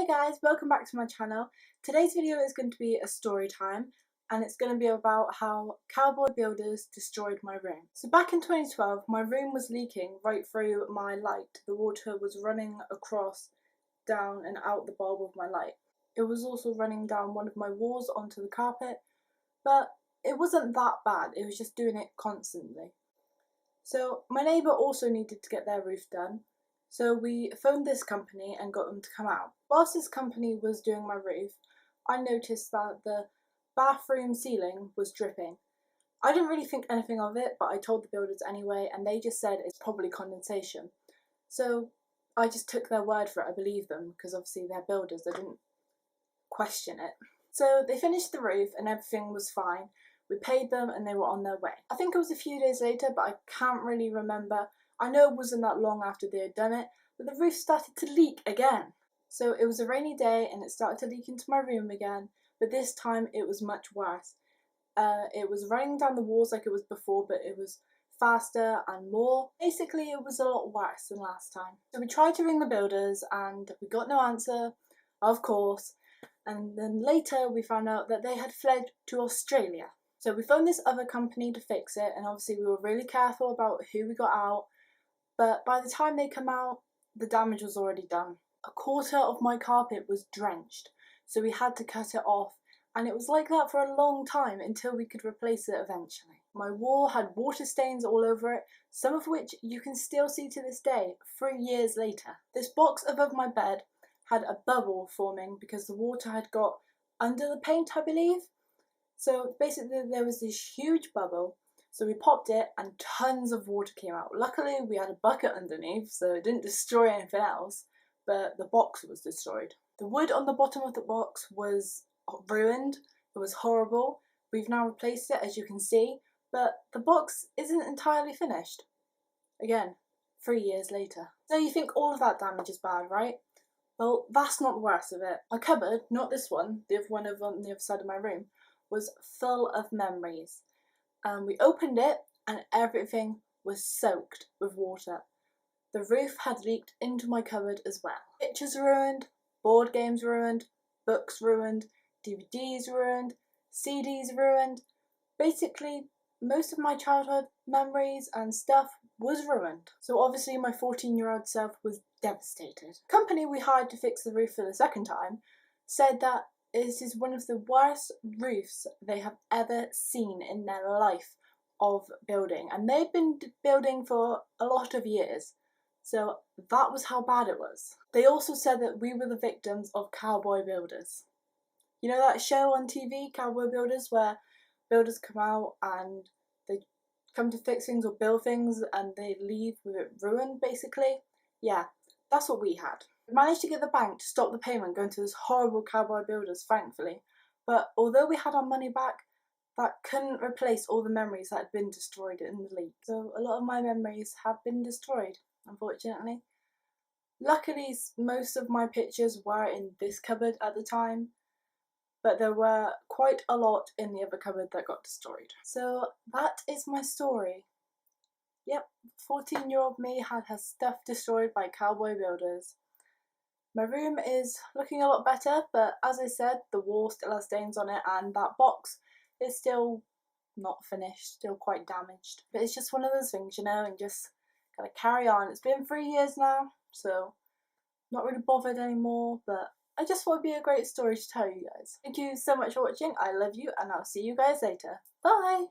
Hey guys, welcome back to my channel. Today's video is going to be a story time and it's going to be about how Cowboy builders destroyed my room. So back in 2012 my room was leaking right through my light. The water was running across, down and out the bulb of my light. It was also running down one of my walls onto the carpet, but it wasn't that bad, it was just doing it constantly. So my neighbour also needed to get their roof done. So we phoned this company and got them to come out. Whilst this company was doing my roof, I noticed that the bathroom ceiling was dripping. I didn't really think anything of it, but I told the builders anyway, and they just said it's probably condensation. So I just took their word for it, I believed them, because obviously they're builders, I didn't question it. So they finished the roof and everything was fine. We paid them and they were on their way. I think it was a few days later, but I can't really remember. I know it wasn't that long after they had done it, but the roof started to leak again. So it was a rainy day and it started to leak into my room again, but this time it was much worse. It was running down the walls like it was before, but it was faster and more. Basically, it was a lot worse than last time. So we tried to ring the builders and we got no answer, of course. And then later we found out that they had fled to Australia. So we phoned this other company to fix it, and obviously we were really careful about who we got out. But by the time they come out, the damage was already done. A quarter of my carpet was drenched, so we had to cut it off, and it was like that for a long time until we could replace it eventually. My wall had water stains all over it, some of which you can still see to this day, 3 years later. This box above my bed had a bubble forming because the water had got under the paint, I believe. So basically there was this huge bubble. So we popped it and tons of water came out. Luckily we had a bucket underneath, so it didn't destroy anything else, but the box was destroyed. The wood on the bottom of the box was ruined. It was horrible. We've now replaced it, as you can see, but the box isn't entirely finished. Again, 3 years later. So you think all of that damage is bad, right? Well, that's not the worst of it. My cupboard, not this one, the other one over on the other side of my room, was full of memories. We opened it and everything was soaked with water. The roof had leaked into my cupboard as well. Pictures ruined, board games ruined, books ruined, DVDs ruined, CDs ruined. Basically, most of my childhood memories and stuff was ruined. So obviously my 14-year-old self was devastated. The company we hired to fix the roof for the second time said that this is one of the worst roofs they have ever seen in their life of building, and they've been building for a lot of years, so that was how bad it was. They also said that we were the victims of Cowboy builders. You know that show on TV, Cowboy Builders, where builders come out and they come to fix things or build things and they leave with it ruined, basically? Yeah, that's what we had. We managed to get the bank to stop the payment going to this horrible Cowboy builders, thankfully, but although we had our money back, that couldn't replace all the memories that had been destroyed in the leak. So a lot of my memories have been destroyed, unfortunately. Luckily, most of my pictures were in this cupboard at the time, but there were quite a lot in the other cupboard that got destroyed. So that is my story. Yep, 14-year-old me had her stuff destroyed by Cowboy builders. My room is looking a lot better, but as I said, the wall still has stains on it and that box is still not finished, still quite damaged. But it's just one of those things, you know, and just gotta carry on. It's been 3 years now, so not really bothered anymore, but I just thought it'd be a great story to tell you guys. Thank you so much for watching, I love you, and I'll see you guys later. Bye!